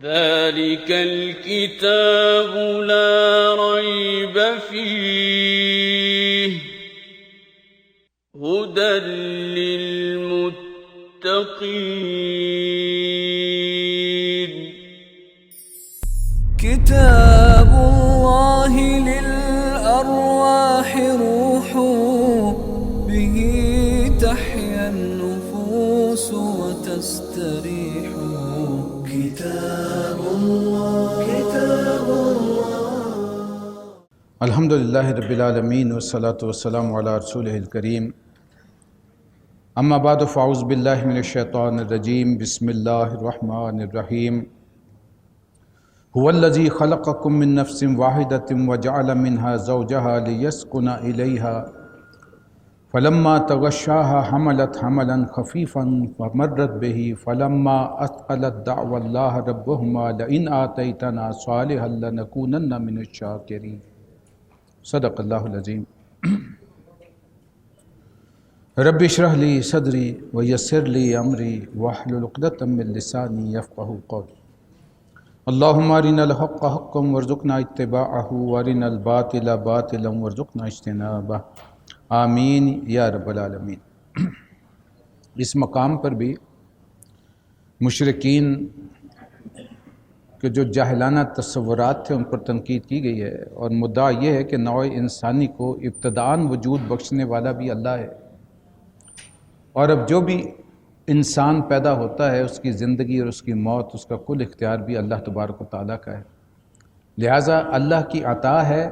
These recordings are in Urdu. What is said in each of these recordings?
ذلك الكتاب لا ريب فيه هدى للمتقين كتاب الله للأرواح روح به تحيا النفوس وتستريح كتاب الله الحمد للہ رب العالمین والصلاة والسلام علی رسولہ الکریم اما بعد فاعوذ باللہ من الشیطان الرجیم بسم اللہ الرحمن الرحیم هو الذی خلقکم من نفس واحدۃ وجعل منها زوجها لیسکن الیہا فلما تغشاها حملت حملا خفیفا فمرت به فلما اثقلت دعوا اللہ ربهما لئن آتیتنا صالحا لنکونن من الشاکرین صدق اللہ العظیم رب اشرح لی صدری ویسر لی امری واحلل عقدۃ من لسانی یفقهوا قولی اللہم ارنا الحق حقا وارزقنا اتباعہ وارنا الباطل باطلا وارزقنا اجتنابہ آمین یا رب العالمین۔ اس مقام پر بھی مشرکین کہ جو جاہلانہ تصورات تھے ان پر تنقید کی گئی ہے، اور مدعا یہ ہے کہ نوع انسانی کو ابتداءً وجود بخشنے والا بھی اللہ ہے، اور اب جو بھی انسان پیدا ہوتا ہے اس کی زندگی اور اس کی موت، اس کا کل اختیار بھی اللہ تبارک و تعالیٰ کا ہے، لہٰذا اللہ کی عطا ہے،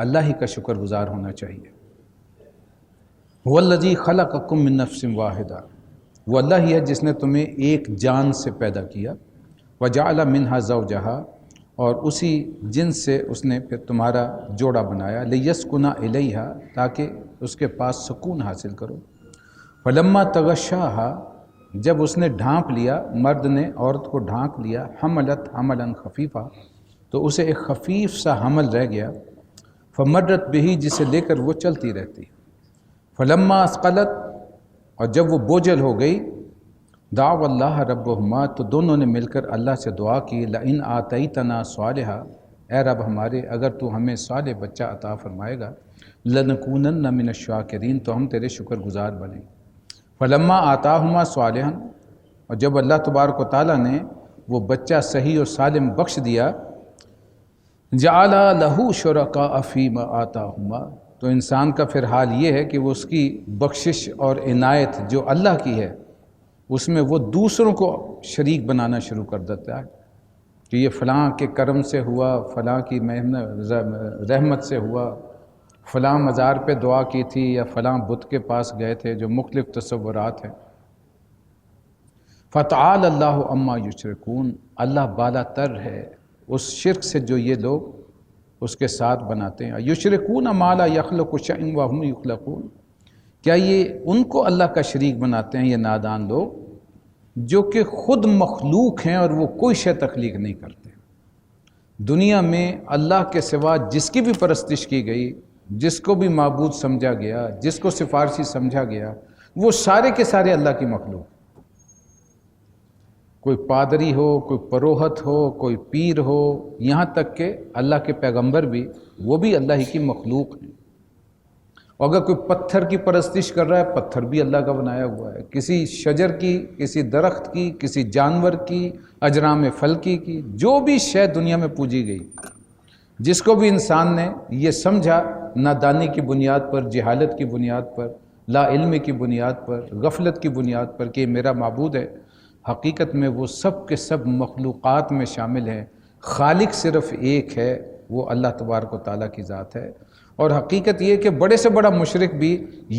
اللہ ہی کا شکر گزار ہونا چاہیے۔ هو الذی خلقکم من نفس واحدہ، وہ اللہ ہی ہے جس نے تمہیں ایک جان سے پیدا کیا، وجعل منها زوجها، اور اسی جنس سے اس نے پھر تمہارا جوڑا بنایا، لیسکن الیہا، تاکہ اس کے پاس سکون حاصل کرو۔ فلما تغشاها، جب اس نے ڈھانپ لیا، مرد نے عورت کو ڈھانپ لیا، حملت حملا خفیفا، تو اسے ایک خفیف سا حمل رہ گیا، فمرت به، جسے لے کر وہ چلتی رہتی، فلما اثقلت، اور جب وہ بوجھل ہو گئی، دعوا اللہ ربہما، تو دونوں نے مل کر اللہ سے دعا کی، لئن آتیتنا صالحا، اے رب ہمارے اگر تو ہمیں صالح بچہ عطا فرمائے گا، لنکونن من الشاکرین، تو ہم تیرے شکر گزار بنیں۔ فلما آتاہما صالحا، اور جب اللہ تبارک و تعالیٰ نے وہ بچہ صحیح اور سالم بخش دیا، جعل لہ شرکاء فیما آتاہما، تو انسان کا پھر حال یہ ہے کہ وہ اس کی بخشش اور عنایت جو اللہ کی ہے اس میں وہ دوسروں کو شریک بنانا شروع کر دیتا ہے کہ یہ فلاں کے کرم سے ہوا، فلاں کی رحمت سے ہوا، فلاں مزار پہ دعا کی تھی، یا فلاں بت کے پاس گئے تھے، جو مختلف تصورات ہیں۔ فتعال اللہ عما یشرکون، اللہ بالا تر ہے اس شرک سے جو یہ لوگ اس کے ساتھ بناتے ہیں۔ یشرکون ما لا یخلق شیئا وهم یخلقون، کیا یہ ان کو اللہ کا شریک بناتے ہیں یہ نادان لوگ جو کہ خود مخلوق ہیں اور وہ کوئی شے تخلیق نہیں کرتے۔ دنیا میں اللہ کے سوا جس کی بھی پرستش کی گئی، جس کو بھی معبود سمجھا گیا، جس کو سفارشی سمجھا گیا، وہ سارے کے سارے اللہ کی مخلوق، کوئی پادری ہو، کوئی پروہت ہو، کوئی پیر ہو، یہاں تک کہ اللہ کے پیغمبر بھی، وہ بھی اللہ ہی کی مخلوق ہیں۔ اور اگر کوئی پتھر کی پرستش کر رہا ہے، پتھر بھی اللہ کا بنایا ہوا ہے، کسی شجر کی، کسی درخت کی، کسی جانور کی، اجرام فلکی کی، جو بھی شے دنیا میں پوجی گئی، جس کو بھی انسان نے یہ سمجھا نادانی کی بنیاد پر، جہالت کی بنیاد پر، لا علم کی بنیاد پر، غفلت کی بنیاد پر کہ یہ میرا معبود ہے، حقیقت میں وہ سب کے سب مخلوقات میں شامل ہیں، خالق صرف ایک ہے، وہ اللہ تبارک و تعالیٰ کی ذات ہے۔ اور حقیقت یہ کہ بڑے سے بڑا مشرک بھی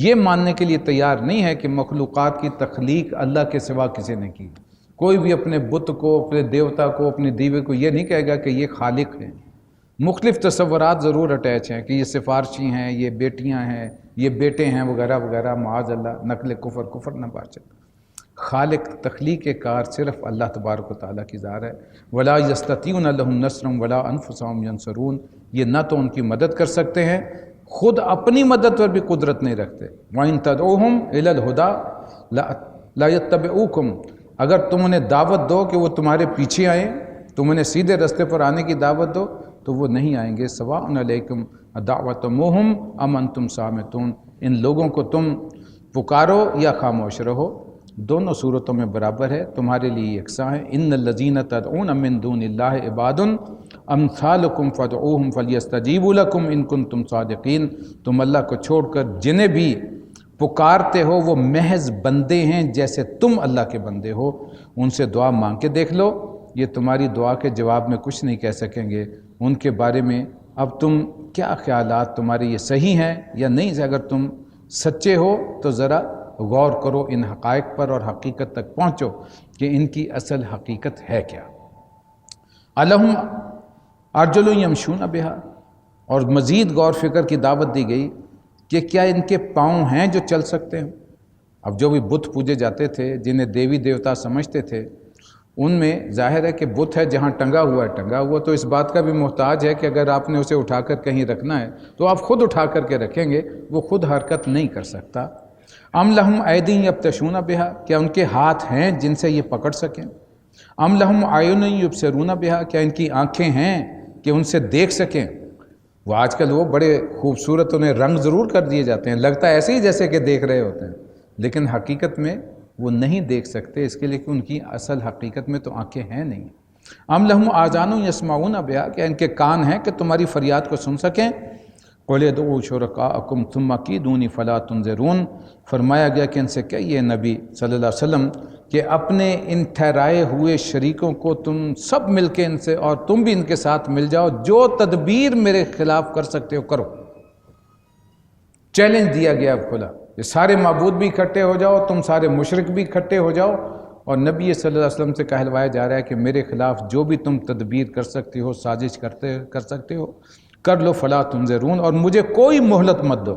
یہ ماننے کے لیے تیار نہیں ہے کہ مخلوقات کی تخلیق اللہ کے سوا کسی نے کی۔ کوئی بھی اپنے بت کو، اپنے دیوتا کو، اپنے دیوے کو یہ نہیں کہے گا کہ یہ خالق ہیں۔ مختلف تصورات ضرور اٹیچ ہیں کہ یہ سفارشی ہیں، یہ بیٹیاں ہیں، یہ بیٹے ہیں، وغیرہ وغیرہ، معاذ اللہ، نقل کفر نہ باشد۔ خالق تخلیق کار صرف اللہ تبارک و تعالیٰ کی ذات ہے۔ ولا یستطیعون لهم نصرا ولا انفسهم ینصرون، یہ نہ تو ان کی مدد کر سکتے ہیں، خود اپنی مدد پر بھی قدرت نہیں رکھتے۔ وَإِن تَدْعُوهُمْ إِلَى الْهُدَىٰ لَا يَتَّبِعُوكُمْ، اگر تم انہیں دعوت دو کہ وہ تمہارے پیچھے آئیں، تم انہیں سیدھے رستے پر آنے کی دعوت دو تو وہ نہیں آئیں گے. سواء علیکم ادعوتموہم ام انتم صامتون، ان لوگوں کو تم پکارو یا خاموش رہو، دونوں صورتوں میں برابر ہے، تمہارے لیے یکساں ہے. ان الذین تدعون من دون اللہ عباد امثالکم فادعوہم فلیستجیبوا لکم ان کنتم صادقین. تم اللہ کو چھوڑ کر جنہیں بھی پکارتے ہو وہ محض بندے ہیں جیسے تم اللہ کے بندے ہو، ان سے دعا مانگ کے دیکھ لو، یہ تمہاری دعا کے جواب میں کچھ نہیں کہہ سکیں گے. ان کے بارے میں اب تم کیا خیالات، تمہارے یہ صحیح ہیں یا نہیں؟ اگر تم سچے ہو تو ذرا غور کرو ان حقائق پر اور حقیقت تک پہنچو کہ ان کی اصل حقیقت ہے کیا. الہم ارجل یمشون بہا، اور مزید غور فکر کی دعوت دی گئی کہ کیا ان کے پاؤں ہیں جو چل سکتے ہیں. اب جو بھی بت پوجے جاتے تھے، جنہیں دیوی دیوتا سمجھتے تھے، ان میں ظاہر ہے کہ بت ہے جہاں ٹنگا ہوا ہے، ٹنگا ہوا تو اس بات کا بھی محتاج ہے کہ اگر آپ نے اسے اٹھا کر کہیں رکھنا ہے تو آپ خود اٹھا کر کے رکھیں گے، وہ خود حرکت نہیں کر سکتا. ام لہم ایدی یبطشون بہا، کیا ان کے ہاتھ ہیں جن سے یہ پکڑ سکیں؟ ام لہم اعین یبصرون بہا، کیا ان کی آنکھیں ہیں کہ ان سے دیکھ سکیں؟ وہ آج کل وہ بڑے خوبصورت انہیں رنگ ضرور کر دیے جاتے ہیں، لگتا ہے ایسے ہی جیسے کہ دیکھ رہے ہوتے ہیں، لیکن حقیقت میں وہ نہیں دیکھ سکتے، اس کے لیے کہ ان کی اصل حقیقت میں تو آنکھیں ہیں نہیں. ام لہم آذان یسمعون بہا، کیا ان کے کان ہیں کہ تمہاری فریاد کو سن سکیں؟ قل ادعوا شرکاءکم ثم کیدونی فلا تنظرون، فرمایا گیا کہ ان سے کہیے نبی صلی اللہ علیہ وسلم کہ اپنے ان ٹھہرائے ہوئے شریکوں کو تم سب مل کے ان سے، اور تم بھی ان کے ساتھ مل جاؤ، جو تدبیر میرے خلاف کر سکتے ہو کرو. چیلنج دیا گیا اب کھلا، یہ سارے معبود بھی اکٹھے ہو جاؤ، تم سارے مشرک بھی اکٹھے ہو جاؤ، اور نبی صلی اللہ علیہ وسلم سے کہلوایا جا رہا ہے کہ میرے خلاف جو بھی تم تدبیر کر سکتے ہو، سازش کر سکتے ہو کر لو، فلا تنظرون، اور مجھے کوئی مہلت مت دو.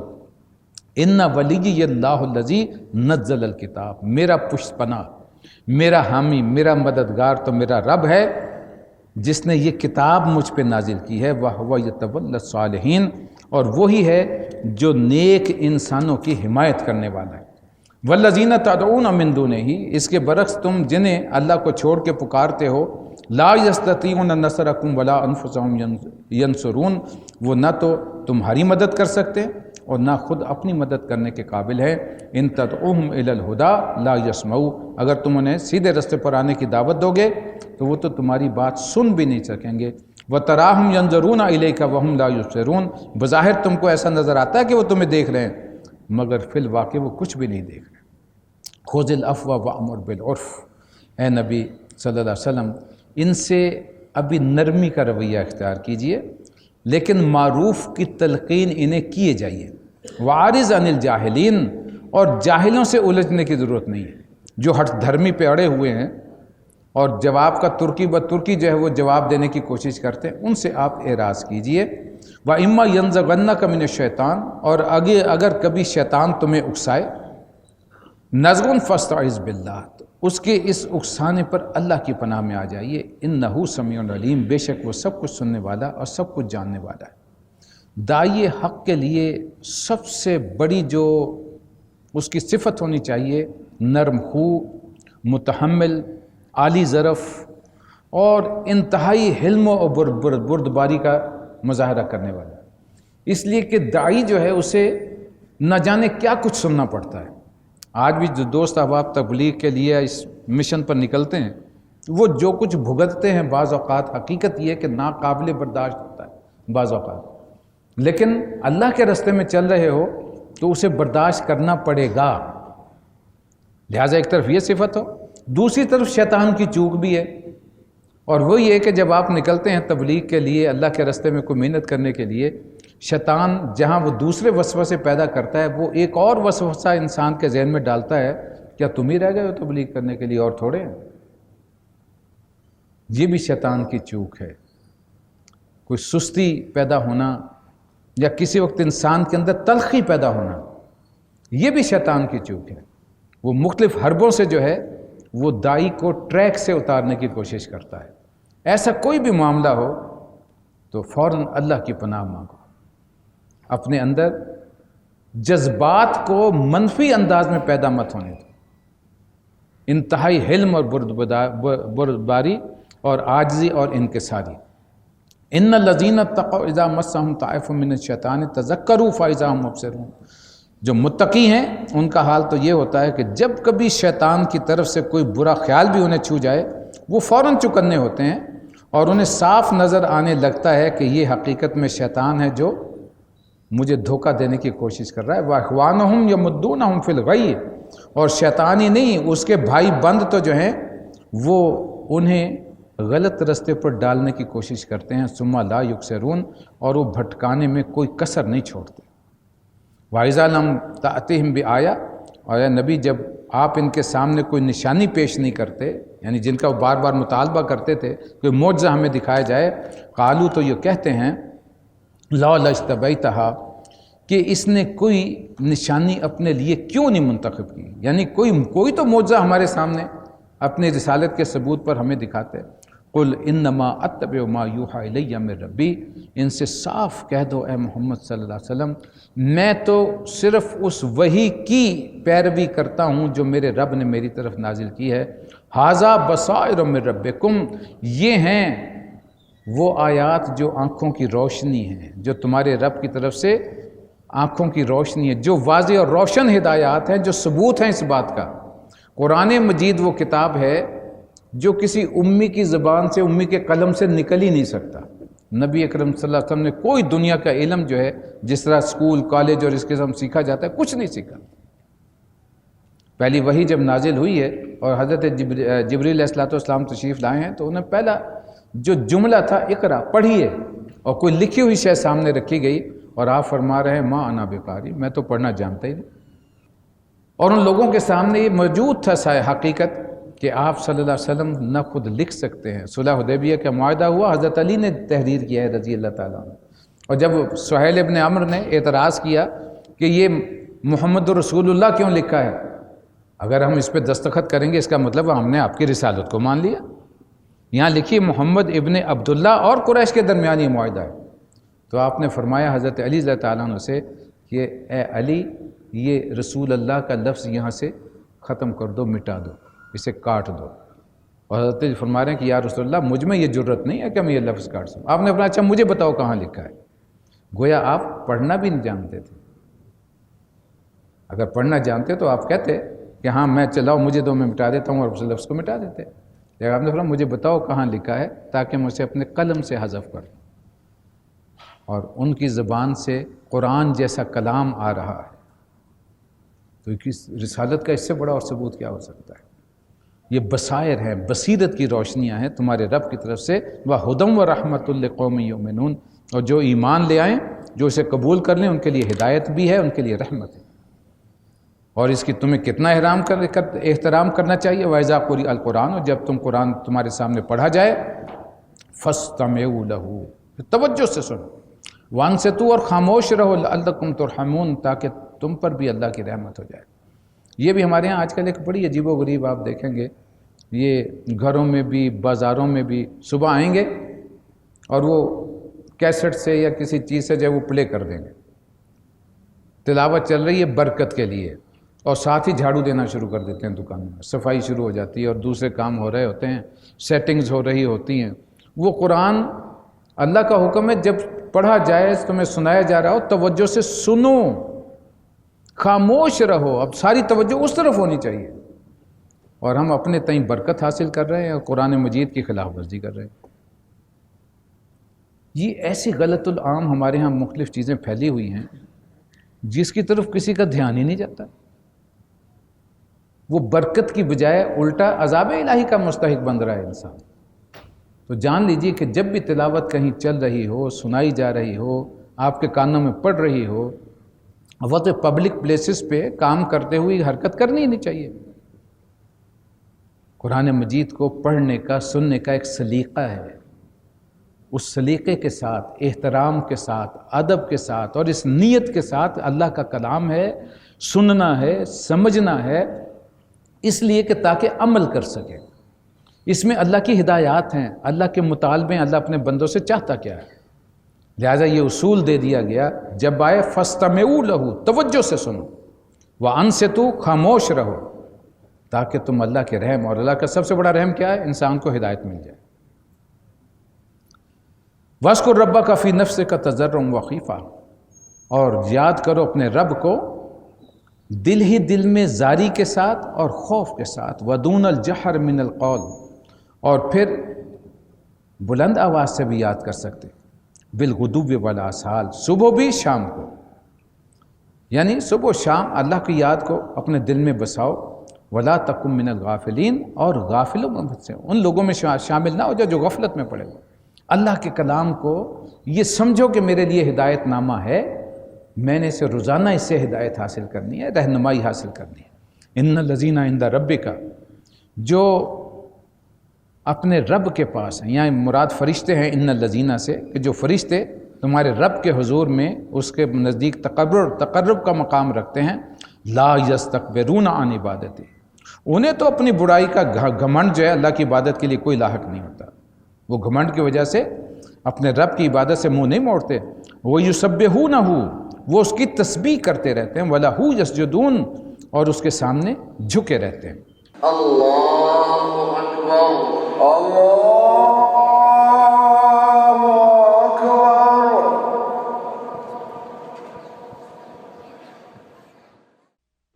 ان ولی اللہ الذی نزل الکتاب، میرا پشت پناہ، میرا حامی، میرا مددگار تو میرا رب ہے جس نے یہ کتاب مجھ پہ نازل کی ہے. وَهُوَ يَتَوَلَّى الصَّالِحِينَ، اور وہی ہے جو نیک انسانوں کی حمایت کرنے والا ہے. وَالَّذِينَ تَدْعُونَ مِن دُونِهِ، اس کے برعکس تم جنہیں اللہ کو چھوڑ کے پکارتے ہو، لا يَسْتَطِيعُونَ نَصْرَكُمْ وَلَا أَنفُسَهُمْ يَنصُرُونَ، وہ نہ تو تمہاری مدد کر سکتے اور نہ خود اپنی مدد کرنے کے قابل ہے. ان تدعوہم الی الہدی لا یسمعوا، اگر تم انہیں سیدھے رستے پر آنے کی دعوت دو گے تو وہ تو تمہاری بات سن بھی نہیں سکیں گے. وتراہم ینظرون الیک وہم لا یبصرون، بظاہر تم کو ایسا نظر آتا ہے کہ وہ تمہیں دیکھ رہے ہیں، مگر فی الواقع وہ کچھ بھی نہیں دیکھ رہے. خذ العفو وامر بالعرف، اے نبی صلی اللہ علیہ وسلم ان سے ابھی نرمی کا رویہ اختیار کیجئے، لیکن معروف کی تلقین انہیں کیے جائیے. وعارض عن الجاہلین، اور جاہلوں سے الجھنے کی ضرورت نہیں ہے، جو ہٹ دھرمی پہ اڑے ہوئے ہیں اور جواب کا ترکی بترکی جو ہے وہ جواب دینے کی کوشش کرتے ہیں، ان سے آپ اعراض کیجئے. وَإِمَّا يَنزَغَنَّكَ مِنَ الشَّيْطَانِ، اور اگر کبھی شیطان تمہیں اکسائے، نزغ فاستعذ باللہ، تو اس کے اس اکسانے پر اللہ کی پناہ میں آ جائیے. انہ سمیع علیم، بے شک وہ سب کچھ سننے والا اور سب کچھ جاننے والا ہے. داعی حق کے لیے سب سے بڑی جو اس کی صفت ہونی چاہیے، نرم خو، متحمل، عالی ظرف اور انتہائی حلم و بردباری کا مظاہرہ کرنے والا. اس لیے کہ داعی جو ہے اسے نہ جانے کیا کچھ سننا پڑتا ہے. آج بھی جو دوست احباب تبلیغ کے لیے اس مشن پر نکلتے ہیں وہ جو کچھ بھگتتے ہیں بعض اوقات حقیقت یہ ہے کہ ناقابل برداشت ہوتا ہے بعض اوقات، لیکن اللہ کے راستے میں چل رہے ہو تو اسے برداشت کرنا پڑے گا. لہٰذا ایک طرف یہ صفت ہو، دوسری طرف شیطان کی چوک بھی ہے، اور وہ یہ کہ جب آپ نکلتے ہیں تبلیغ کے لیے، اللہ کے راستے میں کوئی محنت کرنے کے لیے، شیطان جہاں وہ دوسرے وسوسے پیدا کرتا ہے وہ ایک اور وسوسہ انسان کے ذہن میں ڈالتا ہے، کیا تم ہی رہ گئے ہو تبلیغ کرنے کے لیے اور تھوڑے ہیں؟ یہ بھی شیطان کی چوک ہے. کوئی سستی پیدا ہونا یا کسی وقت انسان کے اندر تلخی پیدا ہونا، یہ بھی شیطان کی چوک ہے. وہ مختلف حربوں سے جو ہے وہ داعی کو ٹریک سے اتارنے کی کوشش کرتا ہے. ایسا کوئی بھی معاملہ ہو تو فوراً اللہ کی پناہ مانگو. اپنے اندر جذبات کو منفی انداز میں پیدا مت ہونے دو. انتہائی حلم اور بردباری اور عاجزی اور انکساری۔ ان الذین اتقوا اذا مسهم طائف من الشیطان تذکروا فاذا هم مبصرون، جو متقی ہیں ان کا حال تو یہ ہوتا ہے کہ جب کبھی شیطان کی طرف سے کوئی برا خیال بھی انہیں چھو جائے وہ فوراً چکنے ہوتے ہیں اور انہیں صاف نظر آنے لگتا ہے کہ یہ حقیقت میں شیطان ہے جو مجھے دھوکہ دینے کی کوشش کر رہا ہے۔ وَإِخْوَانُهُمْ يَمُدُّونَهُمْ فِي الْغَيِّ، اور شیطان ہی نہیں اس کے بھائی بند تو جو ہیں وہ انہیں غلط رستے پر ڈالنے کی کوشش کرتے ہیں۔ ثُمَّ لَا يُبْصِرُونَ، اور وہ بھٹکانے میں کوئی کسر نہیں چھوڑتے۔ وَإِذَا لَمْ تَأْتِهِمْ بِآیَةٍ، اور اے نبی جب آپ ان کے سامنے کوئی نشانی پیش نہیں کرتے، یعنی جن کا وہ بار بار مطالبہ کرتے تھے کوئی معجزہ ہمیں دکھایا جائے، قالوا، تو یہ کہتے ہیں لولا اجتبیتها، کہ اس نے کوئی نشانی اپنے لیے کیوں نہیں منتخب کی، یعنی کوئی تو معجزہ ہمارے سامنے اپنے رسالت کے ثبوت پر ہمیں دکھاتے۔ قل انما اتبع ما یوحی الی من ربی، ان سے صاف کہہ دو اے محمد صلی اللہ علیہ وسلم، میں تو صرف اس وحی کی پیروی کرتا ہوں جو میرے رب نے میری طرف نازل کی ہے۔ ھذا بصائر من ربکم، یہ ہیں وہ آیات جو آنکھوں کی روشنی ہیں، جو تمہارے رب کی طرف سے آنکھوں کی روشنی ہے، جو واضح اور روشن ہدایات ہیں، جو ثبوت ہیں اس بات کا۔ قرآن مجید وہ کتاب ہے جو کسی امی کی زبان سے، امی کے قلم سے نکل ہی نہیں سکتا۔ نبی اکرم صلی اللہ علیہ وسلم نے کوئی دنیا کا علم جو ہے جس طرح اسکول کالج اور اس قسم سیکھا جاتا ہے کچھ نہیں سیکھا۔ پہلی وحی جب نازل ہوئی ہے اور حضرت جبریل علیہ السلام تشریف لائے ہیں تو انہیں پہلا جو جملہ تھا اقرا، پڑھیے، اور کوئی لکھی ہوئی شے سامنے رکھی گئی اور آپ فرما رہے ہیں ما انا بقاری، میں تو پڑھنا جانتا ہی نہیں۔ اور ان لوگوں کے سامنے یہ موجود تھا حقیقت کہ آپ صلی اللہ علیہ وسلم نہ خود لکھ سکتے ہیں۔ صلح حدیبیہ کا معاہدہ ہوا، حضرت علی نے تحریر کیا ہے رضی اللہ تعالیٰ عنہ، اور جب سہیل ابن عمرو نے اعتراض کیا کہ یہ محمد رسول اللہ کیوں لکھا ہے، اگر ہم اس پہ دستخط کریں گے اس کا مطلب ہم نے آپ کی رسالت کو مان لیا۔ یہاں لکھی محمد ابن عبداللہ اور قریش کے درمیان یہ معاہدہ ہے۔ تو آپ نے فرمایا حضرت علی رضی اللہ تعالیٰ عنہ سے کہ اے علی، یہ رسول اللہ کا لفظ یہاں سے ختم کر دو، مٹا دو، اسے کاٹ دو۔ اور حضرت علی فرما رہے ہیں کہ یا رسول اللہ مجھ میں یہ جرت نہیں ہے کہ میں یہ لفظ کاٹ سکوں۔ آپ نے فرمایا اچھا مجھے بتاؤ کہاں لکھا ہے۔ گویا آپ پڑھنا بھی نہیں جانتے تھے، اگر پڑھنا جانتے تو آپ کہتے کہ ہاں میں چلاؤ مجھے دو، میں مٹا دیتا ہوں، اور اس لفظ کو مٹا دیتے۔ لیکن آپ نے فرمایا مجھے بتاؤ کہاں لکھا ہے تاکہ میں اسے اپنے قلم سے حذف کر لوں۔ اور ان کی زبان سے قرآن جیسا کلام آ رہا ہے تو رسالت کا اس سے بڑا اور ثبوت کیا ہو سکتا ہے۔ یہ بصائر ہیں، بصیرت کی روشنیاں ہیں تمہارے رب کی طرف سے، وَہُدًى وَرَحْمَةٌ لِقَوْمٍ يُؤْمِنُونَ، اور جو ایمان لے آئیں، جو اسے قبول کر لیں، ان کے لیے ہدایت بھی ہے، ان کے لیے رحمت ہے۔ اور اس کی تمہیں کتنا احترام کرنا چاہیے۔ وَإِذَا قُرِئَ الْقُرْآنُ، اور جب قرآن تمہارے سامنے پڑھا جائے، فَاسْتَمِعُوا لَهُ، توجہ سے سنو، وَأَنصِتُوا، اور خاموش رہو، لَعَلَّكُمْ تُرْحَمُونَ، تاکہ تم پر بھی اللہ کی رحمت ہو جائے۔ یہ بھی ہمارے ہاں آج کل ایک بڑی عجیب و غریب آپ دیکھیں گے، یہ گھروں میں بھی بازاروں میں بھی صبح آئیں گے اور وہ کیسٹ سے یا کسی چیز سے جو وہ پلے کر دیں گے، تلاوت چل رہی ہے برکت کے لیے، اور ساتھ ہی جھاڑو دینا شروع کر دیتے ہیں دکانوں میں، صفائی شروع ہو جاتی ہے اور دوسرے کام ہو رہے ہوتے ہیں، سیٹنگز ہو رہی ہوتی ہیں۔ وہ قرآن اللہ کا حکم ہے جب پڑھا جائے، تمہیں سنایا جا رہا ہو، توجہ سے سنو، خاموش رہو، اب ساری توجہ اس طرف ہونی چاہیے۔ اور ہم اپنے تئیں برکت حاصل کر رہے ہیں اور قرآن مجید کی خلاف ورزی کر رہے ہیں۔ یہ ایسی غلط العام ہمارے ہاں مختلف چیزیں پھیلی ہوئی ہیں جس کی طرف کسی کا دھیان ہی نہیں جاتا۔ وہ برکت کی بجائے الٹا عذاب الہی کا مستحق بن رہا ہے انسان۔ تو جان لیجیے کہ جب بھی تلاوت کہیں چل رہی ہو، سنائی جا رہی ہو، آپ کے کانوں میں پڑ رہی ہو، وہ تو پبلک پلیسز پہ کام کرتے ہوئے حرکت کرنی ہی نہیں چاہیے۔ قرآن مجید کو پڑھنے کا، سننے کا ایک سلیقہ ہے، اس سلیقے کے ساتھ، احترام کے ساتھ، ادب کے ساتھ اور اس نیت کے ساتھ اللہ کا کلام ہے، سننا ہے، سمجھنا ہے، اس لیے کہ تاکہ عمل کر سکے۔ اس میں اللہ کی ہدایات ہیں، اللہ کے مطالبے ہیں، اللہ اپنے بندوں سے چاہتا کیا ہے۔ لہٰذا یہ اصول دے دیا گیا، جب آئے فَاسْتَمِعُوا لَهُ، توجہ سے سنو، وَأَنصِتُوا، خاموش رہو، تاکہ تم اللہ کے رحم، اور اللہ کا سب سے بڑا رحم کیا ہے؟ انسان کو ہدایت مل جائے۔ وَاذْكُرْ رَبَّكَ فِي نَفْسِكَ تَضَرُّعًا وَخِیفَةً، اور یاد کرو اپنے رب کو دل ہی دل میں زاری کے ساتھ اور خوف کے ساتھ، وَدُونَ الْجَهْرِ مِنَ الْقَوْلِ، اور پھر بلند آواز سے بھی یاد کر سکتے، بِالْغُدُوِّ وَالْآصَالِ، صبح بھی شام کو، یعنی صبح و شام اللہ کی یاد کو اپنے دل میں بساؤ، وَلَا تَكُن مِّنَ الْغَافِلِينَ، اور غافلوں میں سے ان لوگوں میں شامل نہ ہو جو غفلت میں پڑے ہو۔ اللہ کے کلام کو یہ سمجھو کہ میرے لیے ہدایت نامہ ہے، میں نے اسے روزانہ اس سے ہدایت حاصل کرنی ہے، رہنمائی حاصل کرنی ہے۔ ان الذین عند ربک، جو اپنے رب کے پاس ہیں، یہاں مراد فرشتے ہیں ان الذین سے، کہ جو فرشتے تمہارے رب کے حضور میں اس کے نزدیک تقرب کا مقام رکھتے ہیں، لا یستکبرون عن عبادتی، انہیں تو اپنی برائی کا گھمنڈ جو ہے اللہ کی عبادت کے لیے کوئی لاحق نہیں ہوتا، وہ گھمنڈ کی وجہ سے اپنے رب کی عبادت سے منہ نہیں موڑتے، وَيُسَبِّحُونَهُ، وہ اس کی تسبیح کرتے رہتے ہیں، وَلَهُ يَسْجُدُونَ، اور اس کے سامنے جھکے رہتے ہیں۔ اللہ اکبر، اللہ اکبر۔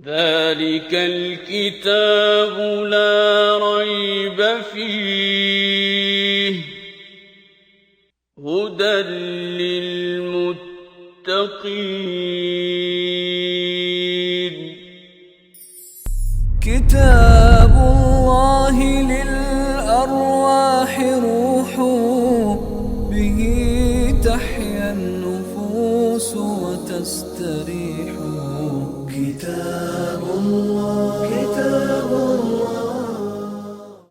ذلك الكتاب لا ريب فيه هدى للمتقين۔ كتاب الله للأرواح روح، به تحيا النفوس وتستريح